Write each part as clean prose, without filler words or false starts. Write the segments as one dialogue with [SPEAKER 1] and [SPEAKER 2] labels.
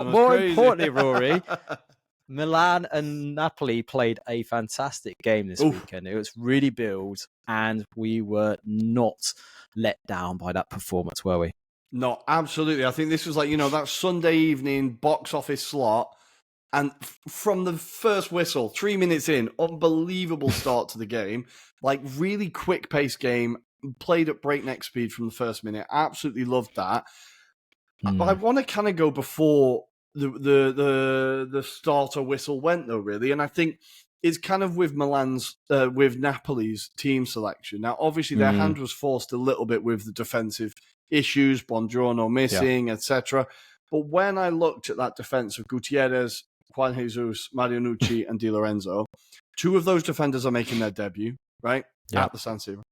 [SPEAKER 1] That's
[SPEAKER 2] more
[SPEAKER 1] crazy.
[SPEAKER 2] importantly, Rory, Milan and Napoli played a fantastic game this weekend. It was really built, and we were not let down by that performance, were we?
[SPEAKER 1] No, absolutely. I think this was like, that Sunday evening box office slot. And from the first whistle, 3 minutes in, unbelievable start to the game. Like, really quick-paced game, played at breakneck speed from the first minute. Absolutely loved that. I want to kind of go before the starter whistle went, though, really. And I think it's kind of with with Napoli's team selection. Now, obviously, their hand was forced a little bit with the defensive issues, Buongiorno missing, etc. But when I looked at that defense of Gutierrez, Juan Jesus, Marianucci, and Di Lorenzo, 2 of those defenders are making their debut, right? At the San Siro.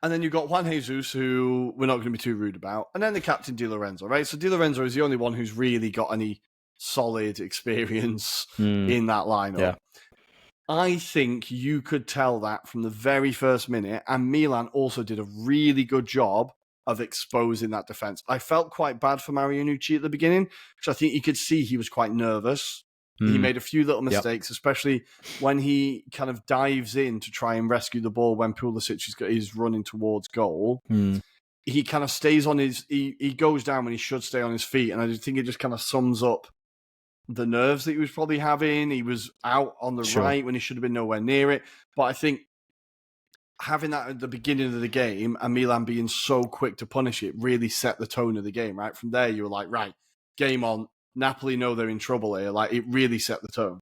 [SPEAKER 1] And then you've got Juan Jesus, who we're not going to be too rude about. And then the captain, Di Lorenzo, right? So Di Lorenzo is the only one who's really got any solid experience in that lineup.
[SPEAKER 2] Yeah.
[SPEAKER 1] I think you could tell that from the very first minute. And Milan also did a really good job of exposing that defense. I felt quite bad for Marianucci at the beginning, because I think you could see he was quite nervous. He made a few little mistakes, especially when he kind of dives in to try and rescue the ball when Pulisic is running towards goal. He kind of stays on he goes down when he should stay on his feet. And I think it just kind of sums up the nerves that he was probably having. He was out on the right when he should have been nowhere near it. But I think having that at the beginning of the game and Milan being so quick to punish it really set the tone of the game, right? From there, you were like, right, game on. Napoli know they're in trouble here. Like, it really set the tone.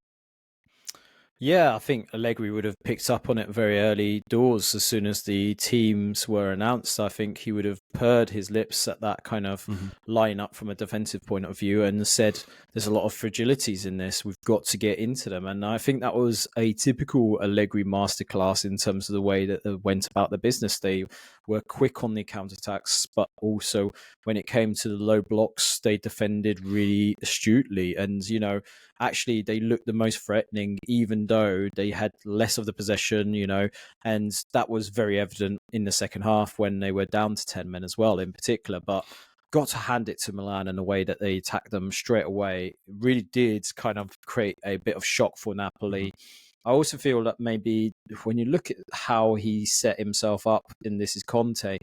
[SPEAKER 2] Yeah, I think Allegri would have picked up on it very early doors as soon as the teams were announced. I think he would have purred his lips at that kind of line-up from a defensive point of view and said, there's a lot of fragilities in this. We've got to get into them. And I think that was a typical Allegri masterclass in terms of the way that they went about the business. They were quick on the counterattacks, but also when it came to the low blocks, they defended really astutely. And, actually they looked the most threatening, even though they had less of the possession, and that was very evident in the second half when they were down to 10 men as well in particular. But got to hand it to Milan in the way that they attacked them straight away. It really did kind of create a bit of shock for Napoli. I also feel that maybe when you look at how he set himself up, and this is Conte,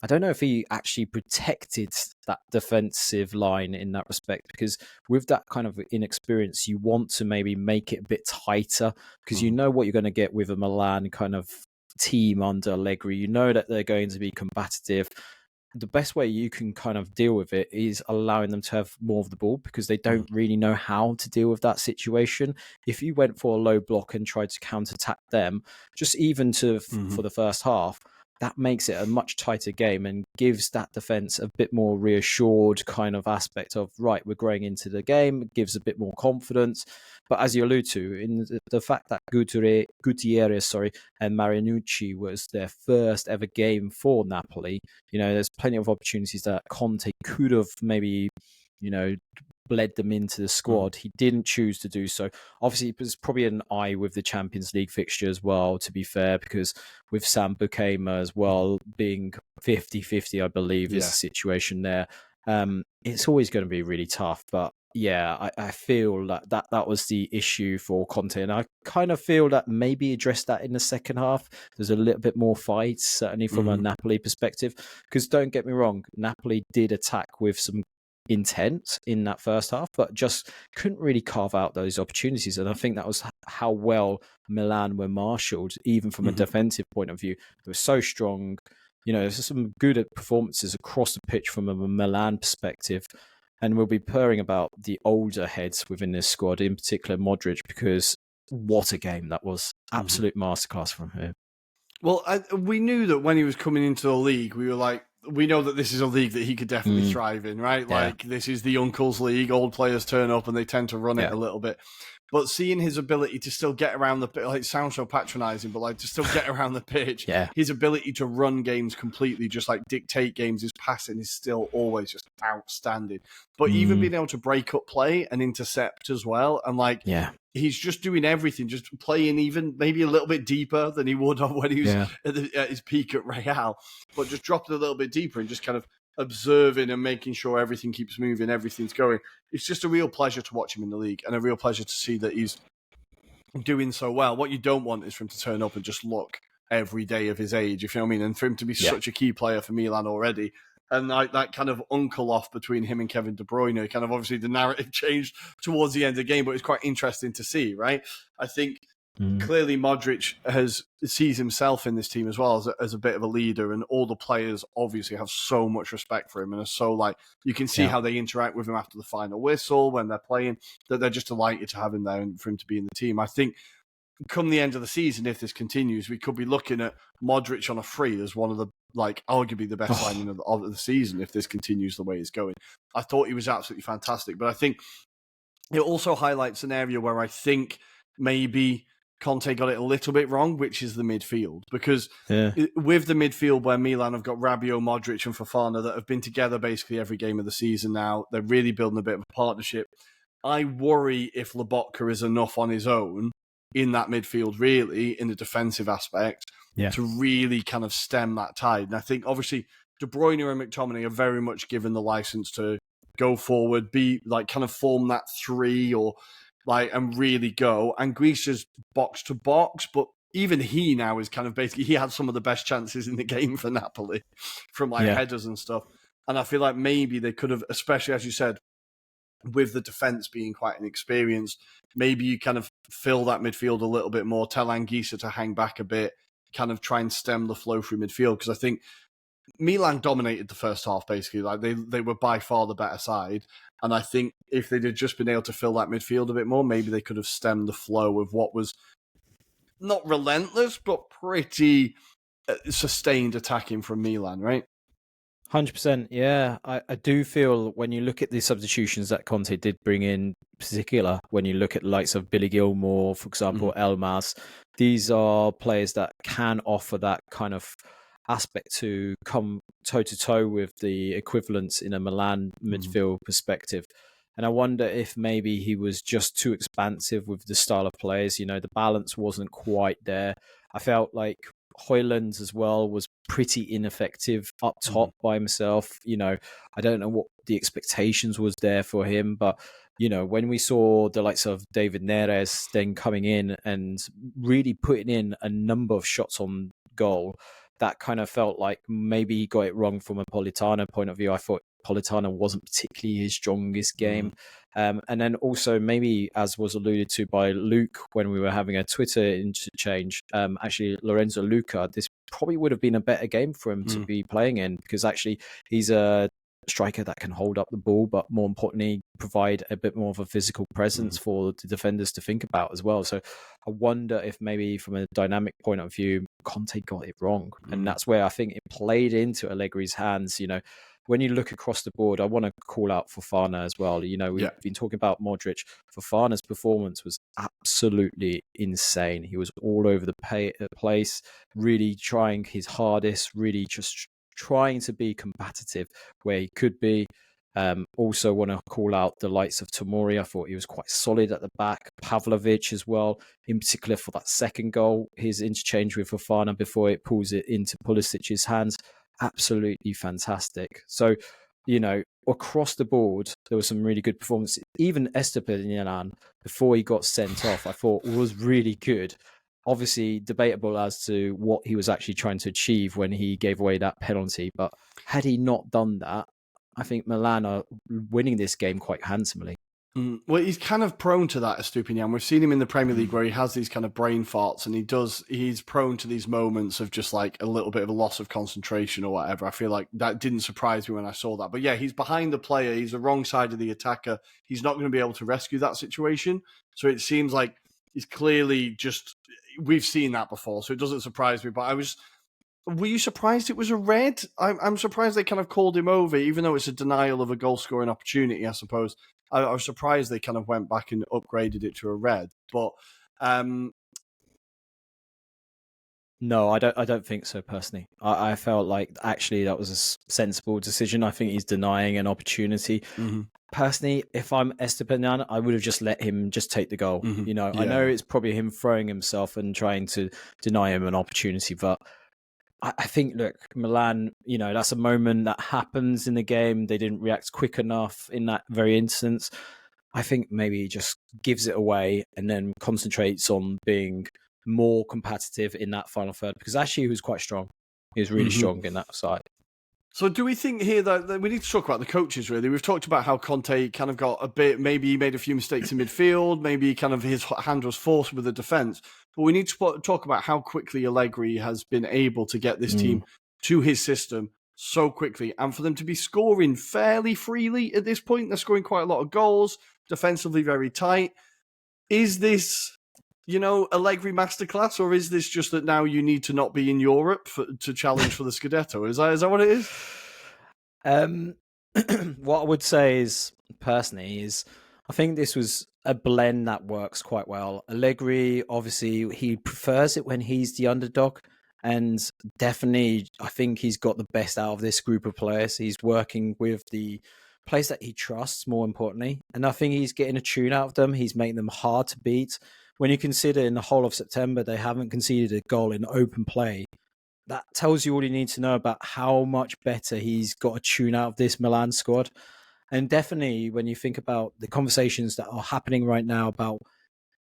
[SPEAKER 2] I don't know if he actually protected that defensive line in that respect, because with that kind of inexperience, you want to maybe make it a bit tighter, because you know what you're going to get with a Milan kind of team under Allegri. You know that they're going to be combative. The best way you can kind of deal with it is allowing them to have more of the ball, because they don't really know how to deal with that situation. If you went for a low block and tried to counterattack them, just even for the first half, that makes it a much tighter game and gives that defense a bit more reassured kind of aspect of, right, we're growing into the game. It gives a bit more confidence. But as you allude to, in the fact that Gutierrez and Marianucci was their first ever game for Napoli, there's plenty of opportunities that Conte could have maybe, bled them into the squad. He didn't choose to do so. Obviously, it was probably an eye with the Champions League fixture as well, to be fair, because with Sam Bukema as well being 50-50, I believe, is the situation there. It's always going to be really tough. But yeah, I feel that was the issue for Conte. And I kind of feel that maybe addressed that in the second half. There's a little bit more fight, certainly from a Napoli perspective. Because don't get me wrong, Napoli did attack with some intent in that first half, but just couldn't really carve out those opportunities. And I think that was how well Milan were marshalled, even from a defensive point of view. They were so strong. There's some good performances across the pitch from a Milan perspective. And we'll be purring about the older heads within this squad, in particular Modric, because what a game that was. Absolute masterclass from him.
[SPEAKER 1] Well, we knew that when he was coming into the league, we were like, we know that this is a league that he could definitely thrive in, right?
[SPEAKER 2] Yeah.
[SPEAKER 1] Like, this is the uncle's league. Old players turn up and they tend to run it a little bit. But seeing his ability to still get around the pitch, like, it sounds so patronizing, but like to still get around the pitch, his ability to run games completely, just like dictate games, his passing is still always just outstanding. But even being able to break up play and intercept as well, and like, he's just doing everything, just playing even maybe a little bit deeper than he would have when he was at his peak at Real, but just dropping a little bit deeper and just kind of observing and making sure everything keeps moving, everything's going. It's just a real pleasure to watch him in the league and a real pleasure to see that he's doing so well. What you don't want is for him to turn up and just look every day of his age, if you know what I mean, and for him to be such a key player for Milan already. And like that kind of uncle off between him and Kevin De Bruyne, kind of obviously the narrative changed towards the end of the game, but it's quite interesting to see, right? I think clearly Modric sees himself in this team as well as a bit of a leader, and all the players obviously have so much respect for him and are so like, you can see how they interact with him after the final whistle when they're playing, that they're just delighted to have him there and for him to be in the team. I think come the end of the season, if this continues, we could be looking at Modric on a free as one of the, like, arguably the best signing of the season if this continues the way it's going. I thought he was absolutely fantastic, but I think it also highlights an area where I think maybe Conte got it a little bit wrong, which is the midfield. Because with the midfield where Milan have got Rabiot, Modric and Fofana that have been together basically every game of the season now, they're really building a bit of a partnership. I worry if Lobotka is enough on his own in that midfield, really, in the defensive aspect, to really kind of stem that tide. And I think, obviously, De Bruyne and McTominay are very much given the license to go forward, be like kind of form that three or like and really go. And Greece's box to box, but even he now is kind of basically, he had some of the best chances in the game for Napoli from like headers and stuff. And I feel like maybe they could have, especially as you said, with the defence being quite inexperienced, maybe you kind of fill that midfield a little bit more, tell Anguissa to hang back a bit, kind of try and stem the flow through midfield. Because I think Milan dominated the first half, basically. Like they were by far the better side. And I think if they'd have just been able to fill that midfield a bit more, maybe they could have stemmed the flow of what was not relentless, but pretty sustained attacking from Milan, right?
[SPEAKER 2] 100%. Yeah, I do feel when you look at the substitutions that Conte did bring in, particular when you look at the likes of Billy Gilmore, for example, Elmas, these are players that can offer that kind of aspect to come toe-to-toe with the equivalents in a Milan midfield perspective. And I wonder if maybe he was just too expansive with the style of players. You know, the balance wasn't quite there. I felt like Højlund as well was pretty ineffective up top by himself. You know, I don't know what the expectations was there for him, but you know, when we saw the likes of David Neres then coming in and really putting in a number of shots on goal, that kind of felt like maybe he got it wrong from a Politano point of view. I thought Politano wasn't particularly his strongest game. And then also maybe, as was alluded to by Luke when we were having a Twitter interchange, actually Lorenzo Luca, this probably would have been a better game for him to be playing in, because actually he's a striker that can hold up the ball, but more importantly, provide a bit more of a physical presence for the defenders to think about as well. So I wonder if maybe from a dynamic point of view, Conte got it wrong. And that's where I think it played into Allegri's hands. You know, when you look across the board, I want to call out Fofana as well. You know, we've been talking about Modric. Fofana's performance was absolutely insane. He was all over the place, really trying his hardest, really just trying to be competitive where he could be. Also want to call out the likes of Tomori. I thought he was quite solid at the back. Pavlovic as well, in particular for that second goal, his interchange with Fofana before it pulls it into Pulisic's hands. Absolutely fantastic. So, you know, across the board, there was some really good performances. Even Estupiñán, before he got sent off, I thought was really good. Obviously, debatable as to what he was actually trying to achieve when he gave away that penalty. But had he not done that, I think Milan are winning this game quite handsomely.
[SPEAKER 1] Well, he's kind of prone to that, Estupiñán. We've seen him in the Premier League where he has these kind of brain farts, and he's prone to these moments of just like a little bit of a loss of concentration or whatever. I feel like that didn't surprise me when I saw that. But yeah, he's behind the player. He's the wrong side of the attacker. He's not going to be able to rescue that situation. So it seems like he's clearly just, we've seen that before. So it doesn't surprise me. But were you surprised it was a red? I'm surprised they kind of called him over, even though it's a denial of a goal scoring opportunity, I suppose. I was surprised they kind of went back and upgraded it to a red. But
[SPEAKER 2] no, I don't think so personally. I felt like actually that was a sensible decision. I think he's denying an opportunity. Personally, if I'm Estupiñán, I would have just let him just take the goal. You know, I know it's probably him throwing himself and trying to deny him an opportunity, but I think, look, Milan, that's a moment that happens in the game. They didn't react quick enough in that very instance. I think maybe he just gives it away and then concentrates on being more competitive in that final third, because actually he was quite strong. He was really strong in that side.
[SPEAKER 1] So do we think here that we need to talk about the coaches, really? We've talked about how Conte kind of got a bit, maybe he made a few mistakes in midfield, maybe kind of his hand was forced with the defence. But we need to talk about how quickly Allegri has been able to get this team to his system so quickly. And for them to be scoring fairly freely at this point, they're scoring quite a lot of goals, defensively very tight. Is this, Allegri masterclass, or is this just that now you need to not be in Europe to challenge for the Scudetto? Is that what it is?
[SPEAKER 2] What I would say is, personally, I think this was a blend that works quite well. Allegri, obviously, he prefers it when he's the underdog. And definitely, I think he's got the best out of this group of players. He's working with the players that he trusts, more importantly. And I think he's getting a tune out of them. He's making them hard to beat. When you consider in the whole of September, they haven't conceded a goal in open play. That tells you all you need to know about how much better he's got a tune out of this Milan squad. And definitely, when you think about the conversations that are happening right now about,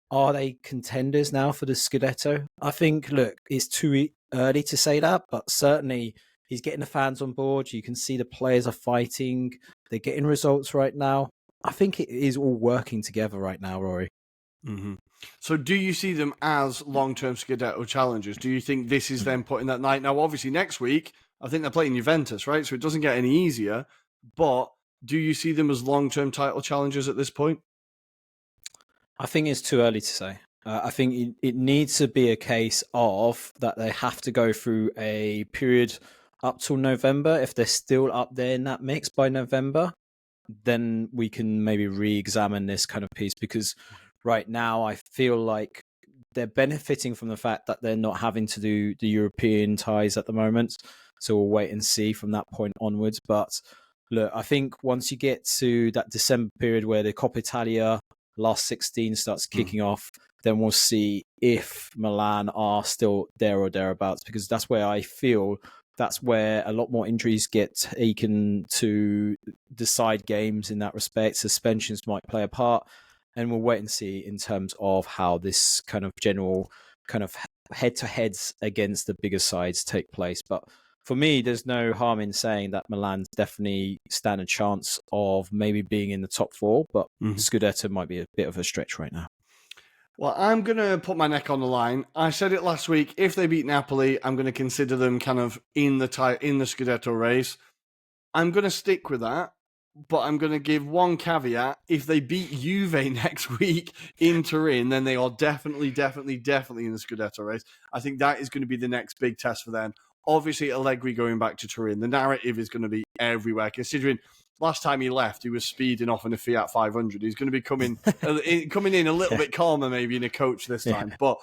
[SPEAKER 2] are they contenders now for the Scudetto? I think, look, it's too early to say that, but certainly he's getting the fans on board. You can see the players are fighting. They're getting results right now. I think it is all working together right now, Rory.
[SPEAKER 1] Mm-hmm. So do you see them as long-term Scudetto challengers? Do you think this is them putting that night? Now, obviously, next week, I think they're playing Juventus, right? So it doesn't get any easier. But do you see them as long-term title challengers at this point?
[SPEAKER 2] I think it's too early to say. I think it needs to be a case of that they have to go through a period up till November. If they're still up there in that mix by November, then we can maybe re-examine this kind of piece, because right now I feel like they're benefiting from the fact that they're not having to do the European ties at the moment. So we'll wait and see from that point onwards. But look, I think once you get to that December period where the Coppa Italia last 16 starts kicking off, then we'll see if Milan are still there or thereabouts, because that's where I feel that's where a lot more injuries get taken to decide games in that respect. Suspensions might play a part, and we'll wait and see in terms of how this kind of general kind of head-to-heads against the bigger sides take place. But for me, there's no harm in saying that Milan definitely stand a chance of maybe being in the top four, but Scudetto might be a bit of a stretch right now.
[SPEAKER 1] Well, I'm going to put my neck on the line. I said it last week. If they beat Napoli, I'm going to consider them kind of in the Scudetto race. I'm going to stick with that, but I'm going to give one caveat. If they beat Juve next week in Turin, then they are definitely in the Scudetto race. I think that is going to be the next big test for them. Obviously, Allegri going back to Turin, the narrative is going to be everywhere, considering last time he left, he was speeding off in a Fiat 500. He's going to be coming in a little bit calmer, maybe, in a coach this time. Yeah. But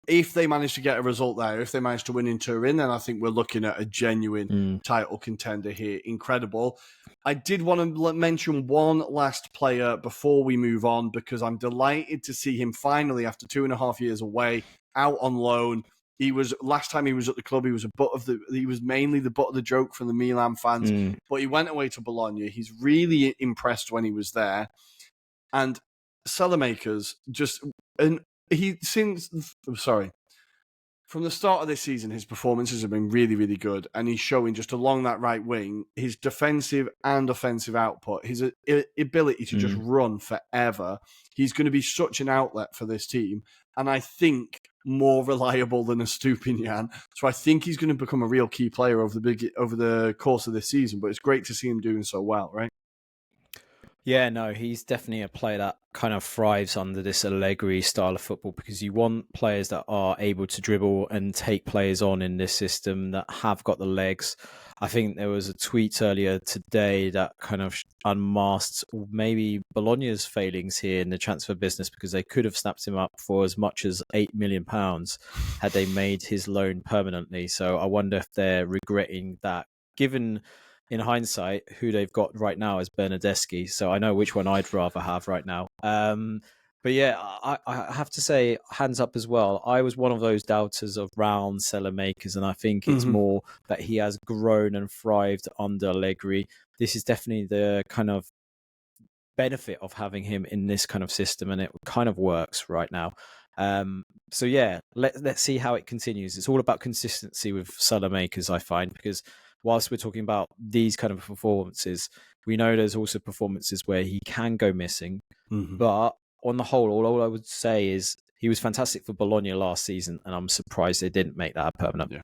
[SPEAKER 1] if they manage to get a result there, if they manage to win in Turin, then I think we're looking at a genuine title contender here. Incredible. I did want to mention one last player before we move on, because I'm delighted to see him finally, after 2.5 years away, out on loan. Last time he was at the club, he was mainly the butt of the joke from the Milan fans, but he went away to Bologna. He's really impressed when he was there. And Salamakers from the start of this season, his performances have been really, really good. And he's showing just along that right wing, his defensive and offensive output, his ability to just run forever. He's going to be such an outlet for this team. And I think more reliable than a Stupinian. So I think he's going to become a real key player over the course of this season. But it's great to see him doing so well, right?
[SPEAKER 2] Yeah, no, he's definitely a player that kind of thrives under this Allegri style of football, because you want players that are able to dribble and take players on in this system, that have got the legs. I think there was a tweet earlier today that kind of unmasked maybe Bologna's failings here in the transfer business, because they could have snapped him up for as much as £8 million had they made his loan permanently. So I wonder if they're regretting that, given in hindsight who they've got right now is Bernardeschi. So I know which one I'd rather have right now. But yeah, I have to say, hands up as well. I was one of those doubters of round cellar makers, and I think it's more that he has grown and thrived under Allegri. This is definitely the kind of benefit of having him in this kind of system, and it kind of works right now. So yeah, let's see how it continues. It's all about consistency with cellar makers, I find, because whilst we're talking about these kind of performances, we know there's also performances where he can go missing. But on the whole, all I would say is he was fantastic for Bologna last season, and I'm surprised they didn't make that permanent.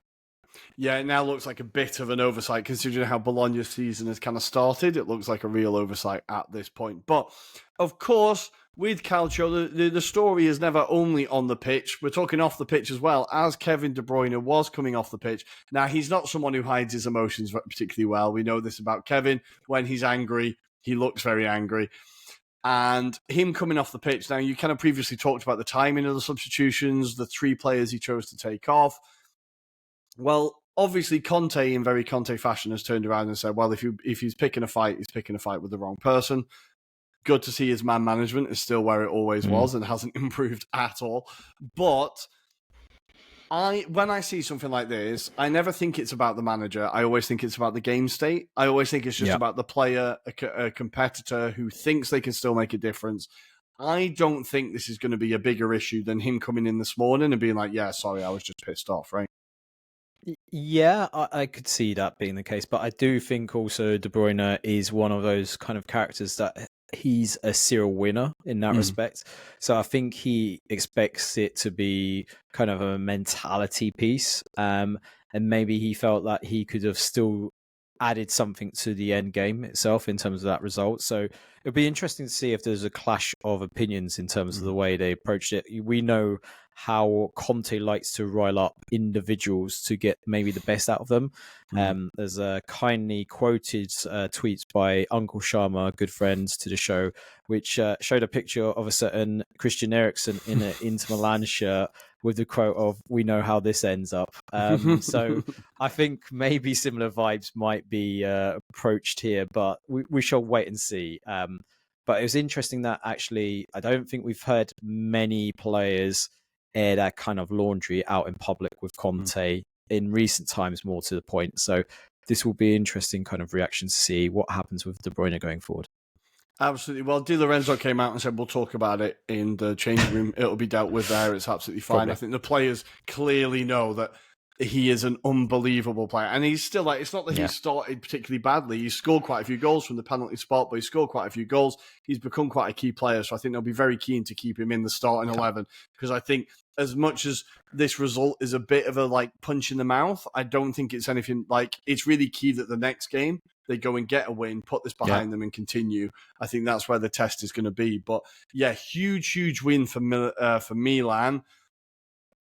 [SPEAKER 1] Yeah, it now looks like a bit of an oversight considering how Bologna's season has kind of started. It looks like a real oversight at this point. But, of course, with Calcio, the story is never only on the pitch. We're talking off the pitch as well, as Kevin De Bruyne was coming off the pitch. Now, he's not someone who hides his emotions particularly well. We know this about Kevin. When he's angry, he looks very angry. And him coming off the pitch, now you kind of previously talked about the timing of the substitutions, the 3 players he chose to take off. Well, obviously Conte, in very Conte fashion, has turned around and said, well, if he's picking a fight, he's picking a fight with the wrong person. Good to see his man management is still where it always was and hasn't improved at all. But when I see something like this, I never think it's about the manager. I always think it's about the game state. I always think it's just about the player, a competitor who thinks they can still make a difference. I don't think this is going to be a bigger issue than him coming in this morning and being like, yeah, sorry, I was just pissed off, right?
[SPEAKER 2] Yeah, I could see that being the case, but I do think also De Bruyne is one of those kind of characters that he's a serial winner in that respect. So I think he expects it to be kind of a mentality piece, and maybe he felt that he could have still added something to the end game itself in terms of that result. So it'll be interesting to see if there's a clash of opinions in terms of the way they approached it. We know how Conte likes to rile up individuals to get maybe the best out of them. There's a kindly quoted tweet by Uncle Sharma, a good friend to the show, which showed a picture of a certain Christian Eriksen in an Inter Milan shirt with the quote of, we know how this ends up. So I think maybe similar vibes might be approached here, but we shall wait and see. But it was interesting that actually, I don't think we've heard many players air that kind of laundry out in public with Conte in recent times, more to the point. So this will be interesting kind of reaction to see what happens with De Bruyne going forward.
[SPEAKER 1] Absolutely. Well, Di Lorenzo came out and said, we'll talk about it in the changing room. It'll be dealt with there. It's absolutely fine. Probably. I think the players clearly know that he is an unbelievable player. And he's still like, it's not that he started particularly badly. He scored quite a few goals from the penalty spot, but he scored quite a few goals. He's become quite a key player. So I think they'll be very keen to keep him in the starting 11, because I think as much as this result is a bit of a like punch in the mouth, I don't think it's anything like, it's really key that the next game they go and get a win, put this behind them and continue. I think that's where the test is going to be. But yeah, huge win for Milan.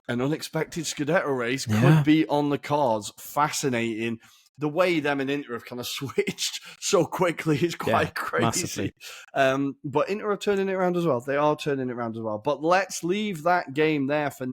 [SPEAKER 1] An unexpected Scudetto race could be on the cards. Fascinating. The way them and Inter have kind of switched so quickly is quite crazy. But Inter are turning it around as well. They are turning it around as well. But let's leave that game there for